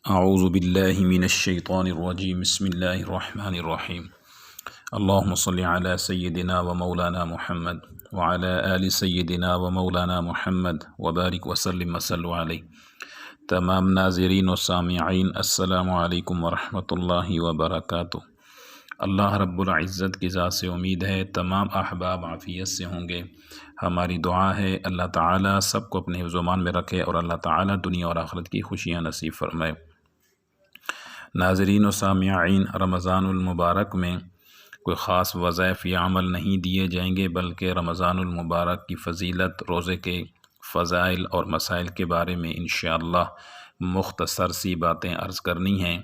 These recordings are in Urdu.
اعوذ باللہ من الشیطان الرجیم بسم اللہ الرحمن الرحیم اللہم صلی علی سیدنا و مولانا محمد وعلی آل سیدنا و مولانا محمد وبارک وسلم وصلو علیہ۔ تمام ناظرین و سامعین السلام علیکم ورحمۃ اللہ وبرکاتہ۔ اللہ رب العزت کی ذات سے امید ہے تمام احباب عافیت سے ہوں گے۔ ہماری دعا ہے اللہ تعالیٰ سب کو اپنے حفظ و امان میں رکھے اور اللہ تعالیٰ دنیا اور آخرت کی خوشیاں نصیب فرمائے۔ ناظرین و سامعین، رمضان المبارک میں کوئی خاص وظائف یا عمل نہیں دیے جائیں گے، بلکہ رمضان المبارک کی فضیلت، روزے کے فضائل اور مسائل کے بارے میں انشاءاللہ مختصر سی باتیں عرض کرنی ہیں۔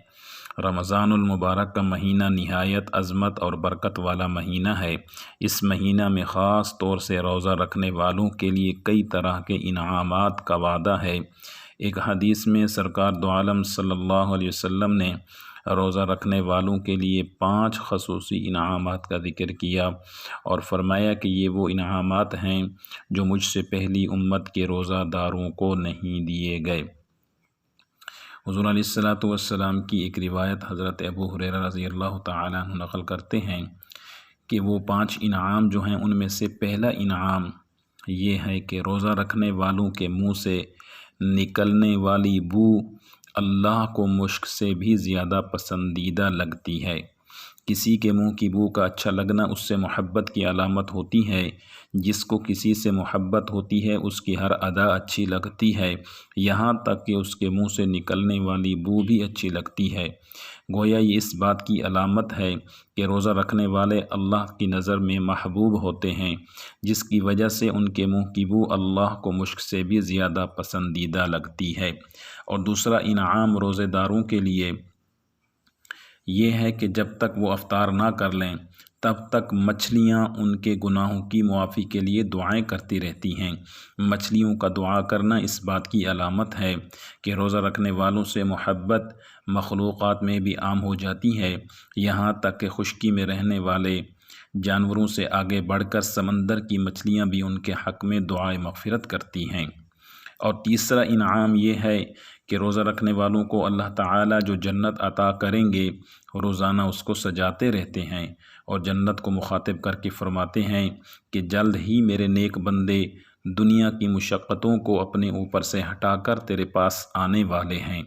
رمضان المبارک کا مہینہ نہایت عظمت اور برکت والا مہینہ ہے۔ اس مہینہ میں خاص طور سے روزہ رکھنے والوں کے لیے کئی طرح کے انعامات کا وعدہ ہے۔ ایک حدیث میں سرکار دو عالم صلی اللہ علیہ وسلم نے روزہ رکھنے والوں کے لیے 5 خصوصی انعامات کا ذکر کیا اور فرمایا کہ یہ وہ انعامات ہیں جو مجھ سے پہلی امت کے روزہ داروں کو نہیں دیے گئے۔ حضور علیہ السلام کی ایک روایت حضرت ابو ہریرہ رضی اللہ تعالیٰ عنہ نقل کرتے ہیں کہ وہ 5 انعام جو ہیں ان میں سے پہلا انعام یہ ہے کہ روزہ رکھنے والوں کے منہ سے نکلنے والی بو اللہ کو مشک سے بھی زیادہ پسندیدہ لگتی ہے۔ کسی کے منہ کی بو کا اچھا لگنا اس سے محبت کی علامت ہوتی ہے۔ جس کو کسی سے محبت ہوتی ہے اس کی ہر ادا اچھی لگتی ہے، یہاں تک کہ اس کے منہ سے نکلنے والی بو بھی اچھی لگتی ہے۔ گویا یہ اس بات کی علامت ہے کہ روزہ رکھنے والے اللہ کی نظر میں محبوب ہوتے ہیں، جس کی وجہ سے ان کے منہ کی بو اللہ کو مشک سے بھی زیادہ پسندیدہ لگتی ہے۔ اور دوسرا انعام روزے داروں کے لیے یہ ہے کہ جب تک وہ افطار نہ کر لیں تب تک مچھلیاں ان کے گناہوں کی معافی کے لیے دعائیں کرتی رہتی ہیں۔ مچھلیوں کا دعا کرنا اس بات کی علامت ہے کہ روزہ رکھنے والوں سے محبت مخلوقات میں بھی عام ہو جاتی ہے، یہاں تک کہ خشکی میں رہنے والے جانوروں سے آگے بڑھ کر سمندر کی مچھلیاں بھی ان کے حق میں دعائے مغفرت کرتی ہیں۔ اور تیسرا انعام یہ ہے کہ روزہ رکھنے والوں کو اللہ تعالیٰ جو جنت عطا کریں گے روزانہ اس کو سجاتے رہتے ہیں اور جنت کو مخاطب کر کے فرماتے ہیں کہ جلد ہی میرے نیک بندے دنیا کی مشقتوں کو اپنے اوپر سے ہٹا کر تیرے پاس آنے والے ہیں۔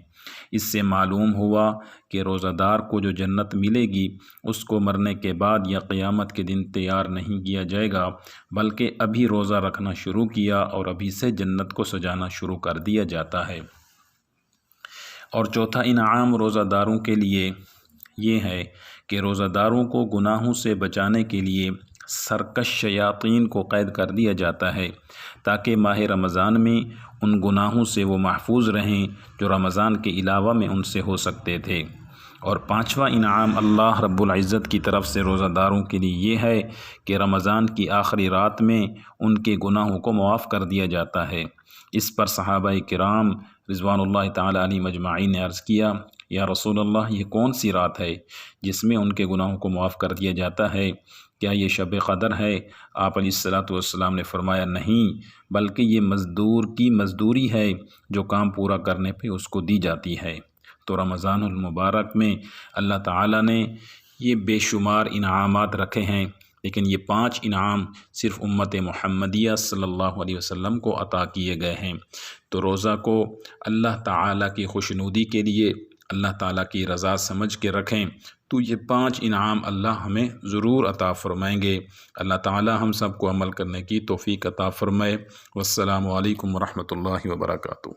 اس سے معلوم ہوا کہ روزہ دار کو جو جنت ملے گی اس کو مرنے کے بعد یا قیامت کے دن تیار نہیں کیا جائے گا، بلکہ ابھی روزہ رکھنا شروع کیا اور ابھی سے جنت کو سجانا شروع کر دیا جاتا ہے۔ اور چوتھا انعام روزہ داروں کے لیے یہ ہے کہ روزہ داروں کو گناہوں سے بچانے کے لیے سرکش شیاطین کو قید کر دیا جاتا ہے تاکہ ماہ رمضان میں ان گناہوں سے وہ محفوظ رہیں جو رمضان کے علاوہ میں ان سے ہو سکتے تھے۔ اور 5واں انعام اللہ رب العزت کی طرف سے روزہ داروں کے لیے یہ ہے کہ رمضان کی آخری رات میں ان کے گناہوں کو معاف کر دیا جاتا ہے۔ اس پر صحابہ کرام رضوان اللہ تعالیٰ علیہ مجمعین نے عرض کیا، یا رسول اللہ یہ کون سی رات ہے جس میں ان کے گناہوں کو معاف کر دیا جاتا ہے؟ کیا یہ شب قدر ہے؟ آپ علیہ السلام نے فرمایا نہیں، بلکہ یہ مزدور کی مزدوری ہے جو کام پورا کرنے پہ اس کو دی جاتی ہے۔ تو رمضان المبارک میں اللہ تعالیٰ نے یہ بے شمار انعامات رکھے ہیں، لیکن یہ 5 انعام صرف امت محمدیہ صلی اللہ علیہ وسلم کو عطا کیے گئے ہیں۔ تو روزہ کو اللہ تعالیٰ کی خوشنودی کے لیے اللہ تعالیٰ کی رضا سمجھ کے رکھیں تو یہ 5 انعام اللہ ہمیں ضرور عطا فرمائیں گے۔ اللہ تعالیٰ ہم سب کو عمل کرنے کی توفیق عطا فرمائے۔ والسلام علیکم ورحمۃ اللہ وبرکاتہ۔